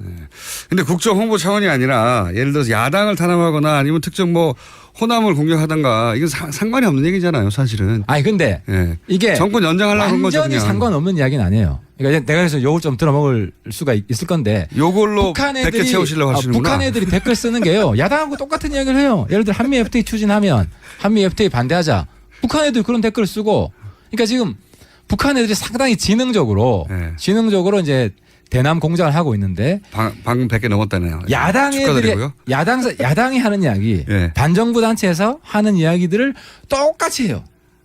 근데 국정 홍보 차원이 아니라 예를 들어서 야당을 탄압하거나 아니면 특정 뭐 호남을 공격하든가 이건 상관이 없는 얘기잖아요, 사실은. 아니 근데 이게 정권 연장하려고 한 거죠. 완전히 상관없는 이야기는 아니에요. 그러니까 내가 그래서 요걸 좀 들어먹을 수가 있을 건데 요걸로 100개 채우시려고 하시는구나. 북한 애들이 댓글 쓰는 게요. 야당하고 똑같은 이야기를 해요. 예를 들어 한미 FTA 추진하면 한미 FTA 반대하자. 북한 애들 그런 댓글을 쓰고 그러니까 지금 북한 애들이 상당히 지능적으로 이제 대남 공작을 하고 있는데 방금 100개 넘었다네요. 야당 애들이 야당이 하는 이야기 반정부 단체에서 하는 이야기들을 똑같이 해요.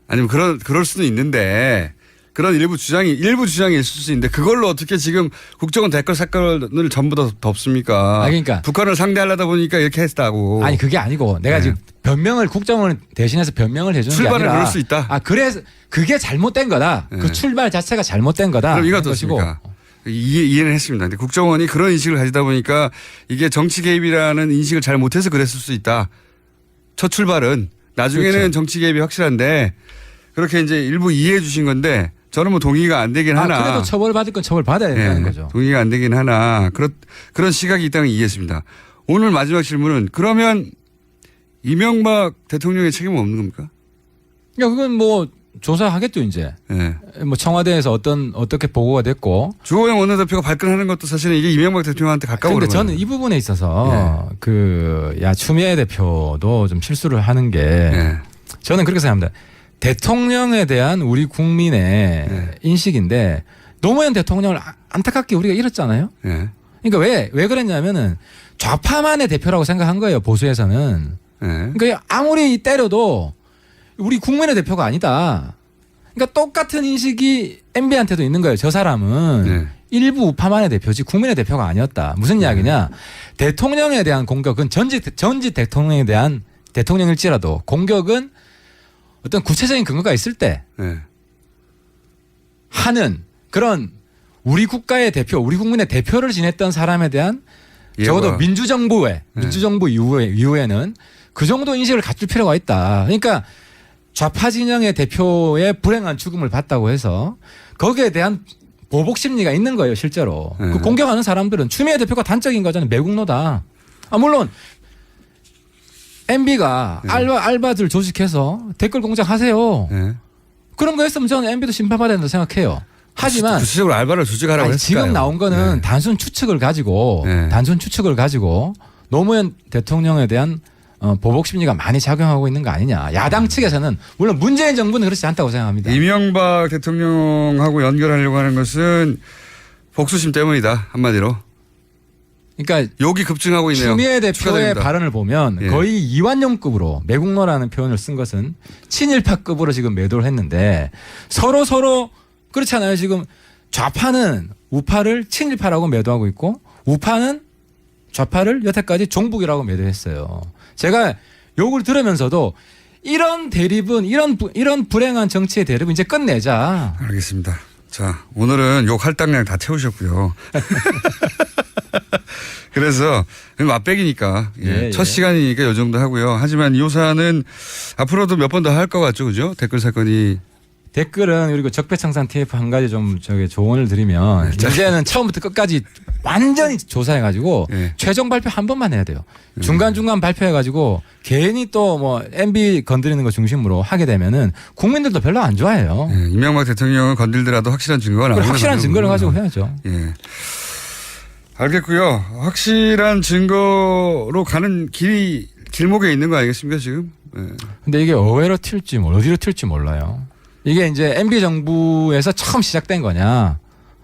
아니면 그럴 수도 있는데 그런 일부 주장이 있을 수 있는데 그걸로 어떻게 지금 국정원 댓글 사건을 전부 다 덮습니까? 그러니까 북한을 상대하려다 보니까 이렇게 했다고. 아니 그게 아니고 내가 지금 국정원을 대신해서 변명을 해주는 게 아니라 출발을 그럴 수 있다. 그래서 그게 잘못된 거다. 그 출발 자체가 잘못된 거다. 그럼 이거 어떻습니까? 이해는 했습니다. 근데 국정원이 그런 인식을 가지다 보니까 이게 정치 개입이라는 인식을 잘 못해서 그랬을 수 있다. 첫 출발은 나중에는 그렇죠. 정치 개입이 확실한데 그렇게 이제 일부 이해해 주신 건데 저는 뭐 동의가 안 되긴 하나. 그래도 처벌받을 건 처벌받아야 된다는 거죠. 동의가 안 되긴 하나. 그런 시각이 있다는 걸 이해했습니다. 오늘 마지막 질문은 그러면 이명박 대통령의 책임은 없는 겁니까? 그건 뭐 조사하겠죠 이제. 뭐 청와대에서 어떻게 보고가 됐고. 주호영 원내대표가 발끈하는 것도 사실은 이게 이명박 대통령한테 가까워. 그런데 저는 이 부분에 있어서 추미애 대표도 좀 실수를 하는 게 저는 그렇게 생각합니다. 대통령에 대한 우리 국민의 네. 인식인데 노무현 대통령을 안타깝게 우리가 잃었잖아요. 네. 그러니까 왜 그랬냐면은 좌파만의 대표라고 생각한 거예요. 보수에서는. 네. 그러니까 아무리 때려도 우리 국민의 대표가 아니다. 그러니까 똑같은 인식이 MB한테도 있는 거예요. 저 사람은 네. 일부 우파만의 대표지 국민의 대표가 아니었다. 무슨 이야기냐. 대통령에 대한 공격은 전직 대통령에 대한 대통령일지라도 공격은 어떤 구체적인 근거가 있을 때 네. 하는 그런 우리 국가의 대표, 우리 국민의 대표를 지냈던 사람에 대한 적어도 민주정부 이후에는 그 정도 인식을 갖출 필요가 있다. 그러니까 좌파 진영의 대표의 불행한 죽음을 봤다고 해서 거기에 대한 보복 심리가 있는 거예요, 실제로. 네. 그 공격하는 사람들은 추미애 대표가 단적인 거잖아요. 매국노다. 물론 MB가 네. 알바들 조직해서 댓글 공작하세요. 네. 그런 거 했으면 저는 MB도 심판받아야 된다고 생각해요. 하지만 구체적으로 알바를 조직하라고 했을까요? 지금 나온 거는 네. 단순 추측을 가지고 노무현 대통령에 대한 보복 심리가 많이 작용하고 있는 거 아니냐. 야당 측에서는 물론 문재인 정부는 그렇지 않다고 생각합니다. 이명박 대통령하고 연결하려고 하는 것은 복수심 때문이다. 한마디로. 그러니까 욕이 급증하고 있네요. 추미애 대표의 축하드립니다. 발언을 보면 예. 거의 이완용급으로 매국노라는 표현을 쓴 것은 친일파급으로 지금 매도를 했는데 서로 그렇잖아요. 지금 좌파는 우파를 친일파라고 매도하고 있고 우파는 좌파를 여태까지 종북이라고 매도했어요. 제가 욕을 들으면서도 이런 대립은 이런 불행한 정치의 대립은 이제 끝내자. 알겠습니다. 자, 오늘은 욕 할당량 다 채우셨고요. 그래서 맛배기니까 첫 시간이니까 이 정도 하고요. 하지만 이 요사는 앞으로도 몇 번 더 할 것 같죠, 그죠? 댓글 사건이. 댓글은 그리고 적폐청산 TF 한 가지 좀 조언을 드리면 이제는 처음부터 끝까지 완전히 조사해가지고 최종 발표 한 번만 해야 돼요. 중간중간 발표해가지고 괜히 또 뭐 MB 건드리는 거 중심으로 하게 되면은 국민들도 별로 안 좋아해요. 이명박 대통령을 건들더라도 확실한 증거가 나오는 확실한 증거를 가지고 해야죠. 예. 알겠고요. 확실한 증거로 가는 길목에 있는 거 아니겠습니까 지금? 근데 이게 어디로 튈지 몰라요. 이게 이제 MB 정부에서 처음 시작된 거냐,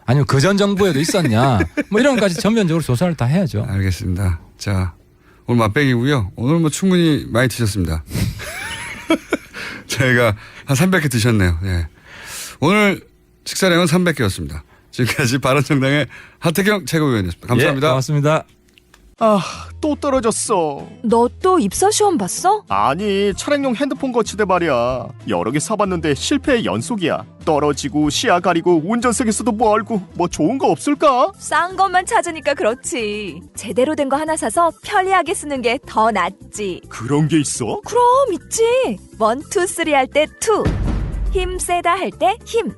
아니면 그 전 정부에도 있었냐, 뭐 이런 것까지 전면적으로 조사를 다 해야죠. 알겠습니다. 자, 오늘 맛배기고요. 오늘 뭐 충분히 많이 드셨습니다. 저희가 한 300개 드셨네요. 예. 오늘 식사량은 300개였습니다. 지금까지 바른정당의 하태경 최고위원이었습니다. 감사합니다. 고맙습니다. 또 떨어졌어. 너 또 입사 시험 봤어? 아니, 차량용 핸드폰 거치대 말이야. 여러 개 사봤는데 실패의 연속이야. 떨어지고 시야 가리고 운전석에서도 멀고 뭐 좋은 거 없을까? 싼 것만 찾으니까 그렇지. 제대로 된 거 하나 사서 편리하게 쓰는 게 더 낫지. 그런 게 있어? 그럼 있지. 1, 2, 3 할 때 2. 힘 세다 할 때 힘. 2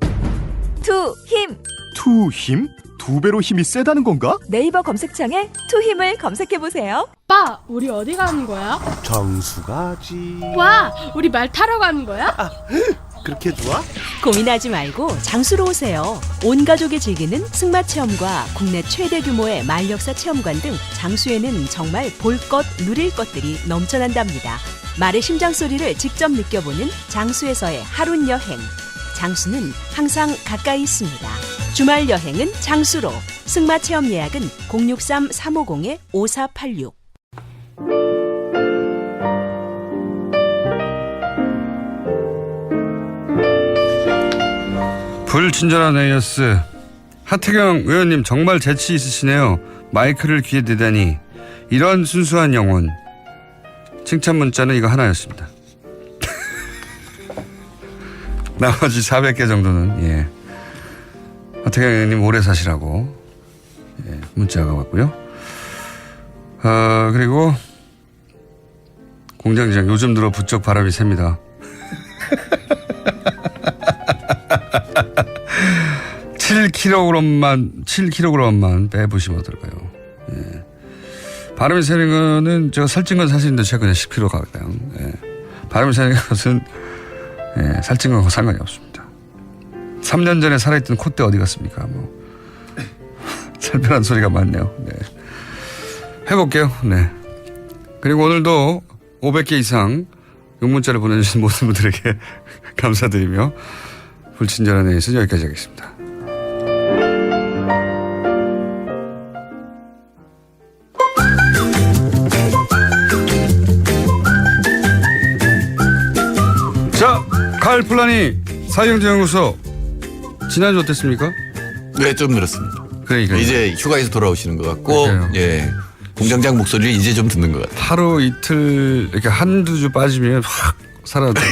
힘. 투 힘? 2배로 힘이 세다는 건가? 네이버 검색창에 2 힘을 검색해보세요. 오빠, 우리 어디 가는 거야? 정수 가지. 와, 우리 말 타러 가는 거야? 그렇게 좋아? 고민하지 말고 장수로 오세요. 온 가족이 즐기는 승마 체험과 국내 최대 규모의 말역사 체험관 등 장수에는 정말 볼 것, 누릴 것들이 넘쳐난답니다. 말의 심장 소리를 직접 느껴보는 장수에서의 하룬 여행. 장수는 항상 가까이 있습니다. 주말 여행은 장수로. 승마 체험 예약은 063-350-5486. 불친절한 에이어스. 하태경 의원님 정말 재치 있으시네요. 마이크를 귀에 대다니. 이런 순수한 영혼. 칭찬 문자는 이거 하나였습니다. 나머지 400개 정도는 하태경 의원님 오래 사시라고 문자가 왔고요. 그리고 공장장 요즘 들어 부쩍 바람이 셉니다. 7kg만 빼보시면 어떨까요? 바람이 새는 거는 제가 살찐 건 사실인데 최근에 10kg 가량. 바람이 새는 것은 살찐 거하고 상관이 없습니다. 3년 전에 살아있던 콧대 어디 갔습니까? 뭐 살펴란 소리가 많네요. 해볼게요. 그리고 오늘도 500개 이상 문자를 보내주신 모든 분들에게 감사드리며 불친절한 내에서 여기까지 하겠습니다. 자, 칼플라니 사회경제연구소 지난주 어땠습니까? 네, 좀 늘었습니다. 그러니까 이제 휴가에서 돌아오시는 것 같고, 예, 공장장 목소리를 이제 좀 듣는 것 같아요. 하루 이틀 이렇게 한두 주 빠지면 확 사라졌다가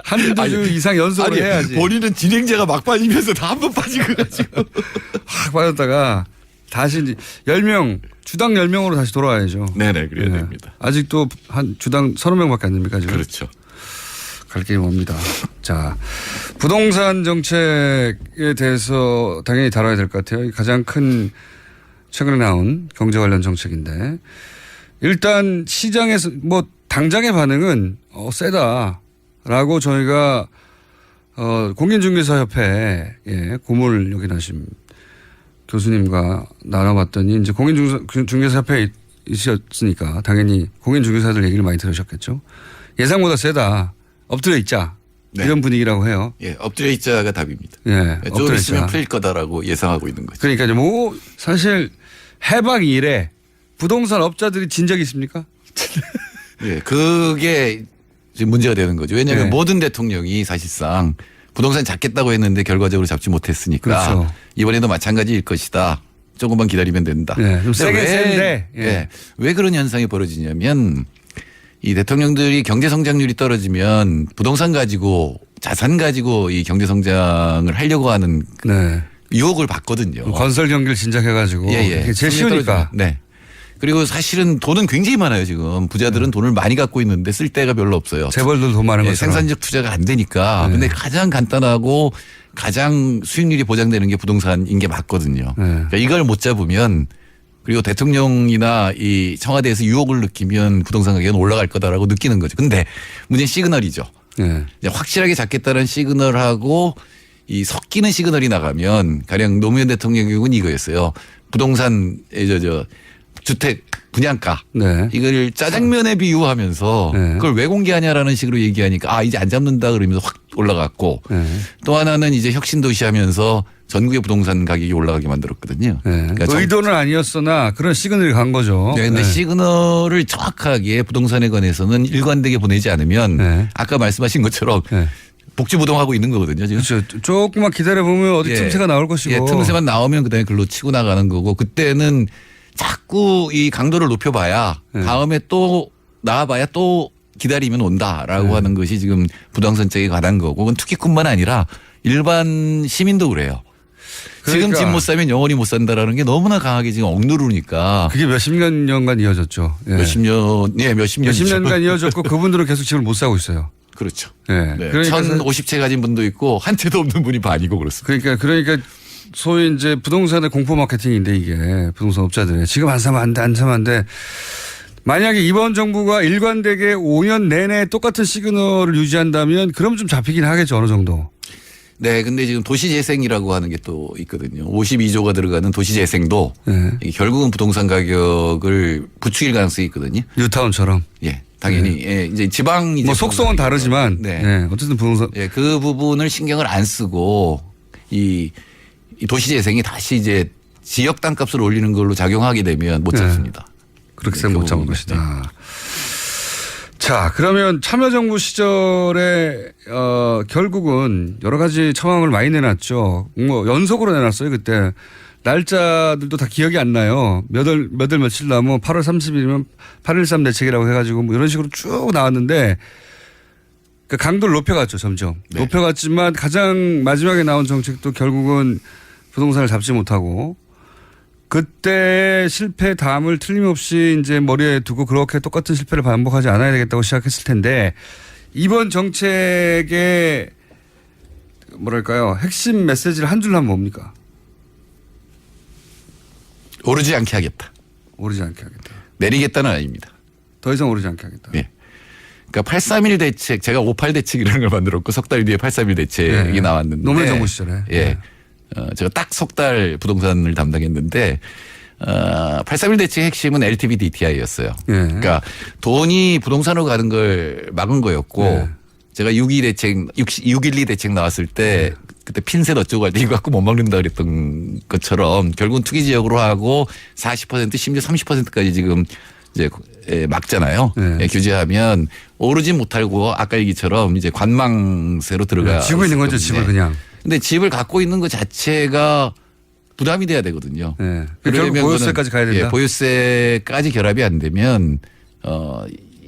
한두 주 이상 연속을 해야지. 본인은 진행자가 막 빠지면서 다 한 번 빠지고 가지고 확 빠졌다가 다시 이제 10명 주당 10명으로 다시 돌아와야죠. 네네, 그래야 됩니다. 아직도 한 주당 30명밖에 안 됩니까 지금? 그렇죠. 갈 길이 멉니다. 자, 부동산 정책에 대해서 당연히 다뤄야 될 것 같아요. 가장 큰 최근에 나온 경제 관련 정책인데 일단 시장에서 뭐 당장의 반응은 세다라고 저희가 공인중개사협회 고문을 역임하신 교수님과 나눠봤더니 이제 공인중개사협회에 있으셨으니까 당연히 공인중개사들 얘기를 많이 들으셨겠죠. 예상보다 세다. 엎드려 있자. 네. 이런 분위기라고 해요. 예, 엎드려 있자가 답입니다. 예, 좀 있으면 풀릴 거다라고 예상하고 있는 거죠. 그러니까 뭐 사실 해방 이래 부동산 업자들이 진 적이 있습니까? 예, 그게 지금 문제가 되는 거죠. 왜냐하면 모든 대통령이 사실상 부동산 잡겠다고 했는데 결과적으로 잡지 못했으니까 그렇죠. 이번에도 마찬가지일 것이다. 조금만 기다리면 된다. 좀 세게 센데. 왜 그런 현상이 벌어지냐면 이 대통령들이 경제 성장률이 떨어지면 부동산 가지고 자산 가지고 이 경제 성장을 하려고 하는 유혹을 받거든요. 건설 경기를 진작해가지고. 제일 쉬우니까. 네. 그리고 사실은 돈은 굉장히 많아요 지금. 부자들은 돈을 많이 갖고 있는데 쓸 데가 별로 없어요. 재벌들 돈 많은 것처럼. 생산적 투자가 안 되니까. 근데 가장 간단하고 가장 수익률이 보장되는 게 부동산인 게 맞거든요. 그러니까 이걸 못 잡으면 그리고 대통령이나 이 청와대에서 유혹을 느끼면 부동산 가격은 올라갈 거다라고 느끼는 거죠. 근데 문제는 시그널이죠. 이제 확실하게 잡겠다는 시그널하고 이 섞이는 시그널이 나가면 가령 노무현 대통령 경우는 이거였어요. 부동산 주택 분양가 이걸 짜장면에 비유하면서 그걸 왜 공개하냐라는 식으로 얘기하니까 이제 안 잡는다 그러면서 확 올라갔고 또 하나는 이제 혁신도시 하면서 전국의 부동산 가격이 올라가게 만들었거든요. 그러니까 의도는 아니었으나 그런 시그널이 간 거죠. 네, 근데 시그널을 정확하게 부동산에 관해서는 일관되게 보내지 않으면 아까 말씀하신 것처럼 복지부동하고 있는 거거든요. 지금. 그렇죠. 조금만 기다려보면 어디 틈새가 나올 것이고. 틈새만 나오면 그다음에 글로 치고 나가는 거고 그때는 자꾸 이 강도를 높여봐야 다음에 또 나와봐야 또 기다리면 온다라고 하는 것이 지금 부동산 정책에 관한 거고 그건 투기꾼만 아니라 일반 시민도 그래요. 그러니까 지금 집 못 사면 영원히 못 산다라는 게 너무나 강하게 지금 억누르니까. 그게 몇십 년간 이어졌죠. 몇십 년간 이어졌고 그분들은 계속 집을 못 사고 있어요. 그렇죠. 그러니까 1050채 가진 분도 있고 한 채도 없는 분이 반이고 그렇습니다. 그러니까 소위 이제 부동산의 공포 마케팅인데 이게 부동산 업자들의 지금 안 사면 안 돼, 안 사면 안 돼. 만약에 이번 정부가 일관되게 5년 내내 똑같은 시그널을 유지한다면 그럼 좀 잡히긴 하겠죠 어느 정도. 네, 근데 지금 도시재생이라고 하는 게 또 있거든요. 52조가 들어가는 도시재생도 결국은 부동산 가격을 부추길 가능성이 있거든요. 뉴타운처럼. 예, 당연히 이제 지방 뭐 속성은 다르지만 어쨌든 부동산 그 부분을 신경을 안 쓰고 이 도시재생이 다시 이제 지역 땅값을 올리는 걸로 작용하게 되면 못 잡습니다. 그렇게 못 잡은 것이다. 자, 그러면 참여정부 시절에 결국은 여러 가지 처방을 많이 내놨죠. 뭐 연속으로 내놨어요 그때. 날짜들도 다 기억이 안 나요. 몇 월 며칠 나면 8월 30일이면 8.13 대책이라고 해가지고 뭐 이런 식으로 쭉 나왔는데 그 강도를 높여갔죠 점점. 높여갔지만 가장 마지막에 나온 정책도 결국은 부동산을 잡지 못하고 그때 실패 담을 틀림없이 이제 머리에 두고 그렇게 똑같은 실패를 반복하지 않아야 되겠다고 시작했을 텐데 이번 정책의 뭐랄까요 핵심 메시지를 한 줄로 하면 뭡니까? 오르지 않게 하겠다. 오르지 않게 하겠다. 내리겠다는 아닙니다. 더 이상 오르지 않게 하겠다. 네. 그러니까 831 대책 제가 58 대책이라는 걸 만들었고 석 달 뒤에 831 대책이 나왔는데 노무현 정부 시절에. 제가 딱 석 달 부동산을 담당했는데 8.3일 대책의 핵심은 LTV DTI였어요. 예. 그러니까 돈이 부동산으로 가는 걸 막은 거였고 예. 제가 6.12 대책 나왔을 때 그때 핀셋 어쩌고 할 때 이거 갖고 못 막는다 그랬던 것처럼 결국은 투기 지역으로 하고 40% 심지어 30%까지 지금 이제 막잖아요. 예, 규제하면 오르지 못하고 아까 얘기처럼 이제 관망세로 들어가. 지고 있는 거죠, 집을 그냥. 근데 집을 갖고 있는 것 자체가 부담이 돼야 되거든요. 네. 결국 보유세까지 가야 된다. 예, 보유세까지 결합이 안 되면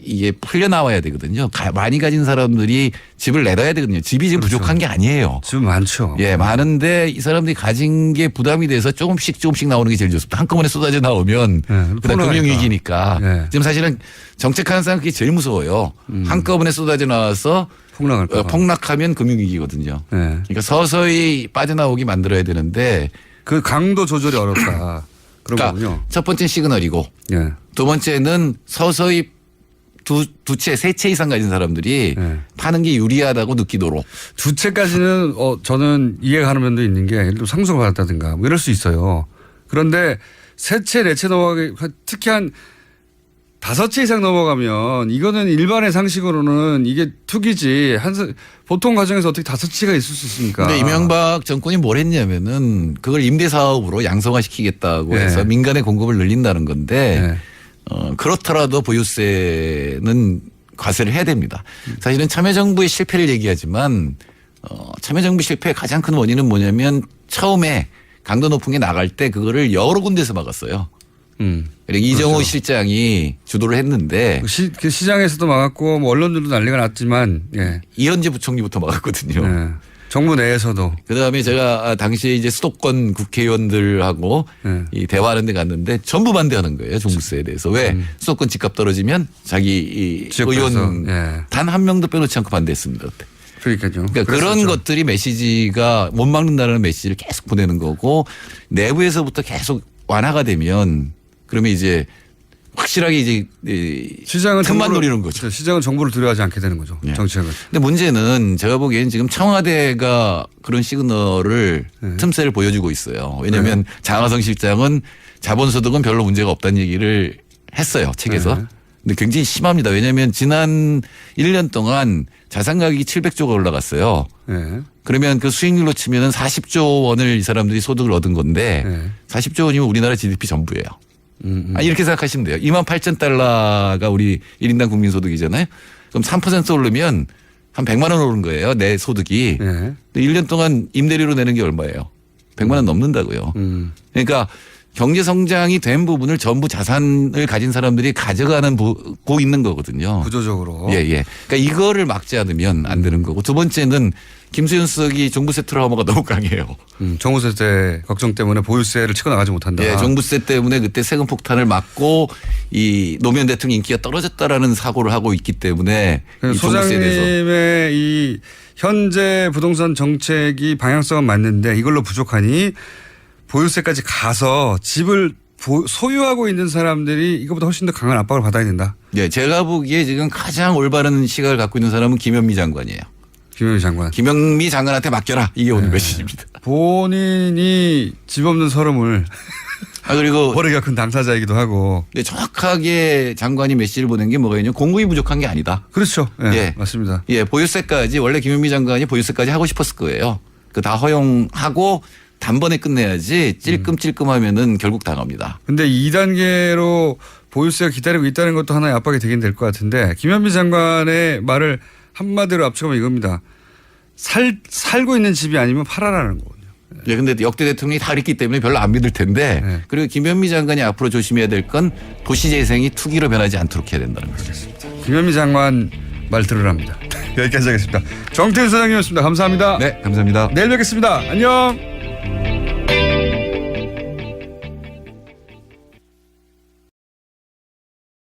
이게 풀려 나와야 되거든요. 많이 가진 사람들이 집을 내놔야 되거든요. 집이 지금 그렇죠. 부족한 게 아니에요. 집 많죠. 예, 많은데 이 사람들이 가진 게 부담이 돼서 조금씩 나오는 게 제일 좋습니다. 한꺼번에 쏟아져 나오면 그다음 금융위기니까. 지금 사실은 정책하는 사람 그게 제일 무서워요. 한꺼번에 쏟아져 나와서 폭락하면 금융위기거든요. 그러니까 서서히 빠져나오게 만들어야 되는데 그 강도 조절이 어렵다. 그런 그러니까 거군요. 첫 번째 시그널이고 예. 두 번째는 서서히 세 채 이상 가진 사람들이 파는 게 유리하다고 느끼도록. 두 채까지는 저는 이해가 가는 면도 있는 게 예를 들어 상속을 받았다든가 뭐 이럴 수 있어요. 그런데 세 채, 네 채 넘어가게 특히 한 5채 이상 넘어가면 이거는 일반의 상식으로는 이게 투기지. 보통 가정에서 어떻게 5채가 있을 수 있습니까? 근데 이명박 정권이 뭘 했냐면은 그걸 임대사업으로 양성화시키겠다고 해서 민간의 공급을 늘린다는 건데 그렇더라도 보유세는 과세를 해야 됩니다. 사실은 참여정부의 실패를 얘기하지만 참여정부 실패의 가장 큰 원인은 뭐냐면 처음에 강도 높은 게 나갈 때 그거를 여러 군데서 막았어요. 이정호 그렇죠. 실장이 주도를 했는데 그 시장에서도 막았고 뭐 언론들도 난리가 났지만 이현재 부총리부터 막았거든요. 정부 내에서도. 그다음에 제가 당시에 이제 수도권 국회의원들하고 이 대화하는 데 갔는데 전부 반대하는 거예요. 종부세에 대해서. 왜? 수도권 집값 떨어지면 자기 의원 단 한 명도 빼놓지 않고 반대했습니다. 그때. 그러니까요. 그러니까 그런 것들이 메시지가 못 막는다는 메시지를 계속 보내는 거고 내부에서부터 계속 완화가 되면 그러면 이제 확실하게 이제 시장은 틈만 노리는 거죠. 시장은 정부를 두려워하지 않게 되는 거죠. 정책을. 근데 문제는 제가 보기엔 지금 청와대가 그런 시그널을 틈새를 보여주고 있어요. 왜냐하면 장하성 실장은 자본소득은 별로 문제가 없다는 얘기를 했어요. 책에서. 근데 굉장히 심합니다. 왜냐하면 지난 1년 동안 자산 가격이 700조가 올라갔어요. 그러면 그 수익률로 치면은 40조 원을 이 사람들이 소득을 얻은 건데 40조 원이면 우리나라 GDP 전부예요. 이렇게 생각하시면 돼요. 28,000달러가 우리 1인당 국민소득이잖아요. 그럼 3% 오르면 한 100만 원 오른 거예요. 내 소득이. 근데 1년 동안 임대료로 내는 게 얼마예요? 100만 원 넘는다고요. 그러니까 경제 성장이 된 부분을 전부 자산을 가진 사람들이 가져가는 고 있는 거거든요. 구조적으로. 예. 그러니까 이거를 막지 않으면 안 되는 거고 두 번째는 김수현 수석이 종부세 트라우마가 너무 강해요. 종부세 때 걱정 때문에 보유세를 치고 나가지 못한다. 예, 종부세 때문에 그때 세금 폭탄을 맞고 이 노무현 대통령 인기가 떨어졌다라는 사고를 하고 있기 때문에 이 종부세에 대해서 소장님의 이 현재 부동산 정책이 방향성은 맞는데 이걸로 부족하니 보유세까지 가서 집을 소유하고 있는 사람들이 이것보다 훨씬 더 강한 압박을 받아야 된다. 네, 제가 보기에 지금 가장 올바른 시각을 갖고 있는 사람은 김현미 장관이에요. 김현미 장관. 김현미 장관한테 맡겨라. 이게 오늘 메시지입니다. 본인이 집 없는 서름을 그리고 머리가 큰 당사자이기도 하고. 네, 정확하게 장관이 메시지를 보낸 게 뭐가 있냐면 공급이 부족한 게 아니다. 그렇죠. 예, 맞습니다. 예, 보유세까지 원래 김현미 장관이 보유세까지 하고 싶었을 거예요. 그 다 허용하고 단번에 끝내야지 찔끔찔끔하면은 결국 당합니다. 근데 2단계로 보유세가 기다리고 있다는 것도 하나의 압박이 되긴 될 것 같은데 김현미 장관의 말을 한마디로 압축하면 이겁니다. 살고 있는 집이 아니면 팔아라는 거거든요. 예, 근데 역대 대통령이 다 그랬기 때문에 별로 안 믿을 텐데 그리고 김현미 장관이 앞으로 조심해야 될 건 도시재생이 투기로 변하지 않도록 해야 된다는 거죠. 김현미 장관 말 들으랍니다. 여기까지 하겠습니다. 정태윤 소장님이었습니다. 감사합니다. 네, 감사합니다. 내일 뵙겠습니다. 안녕.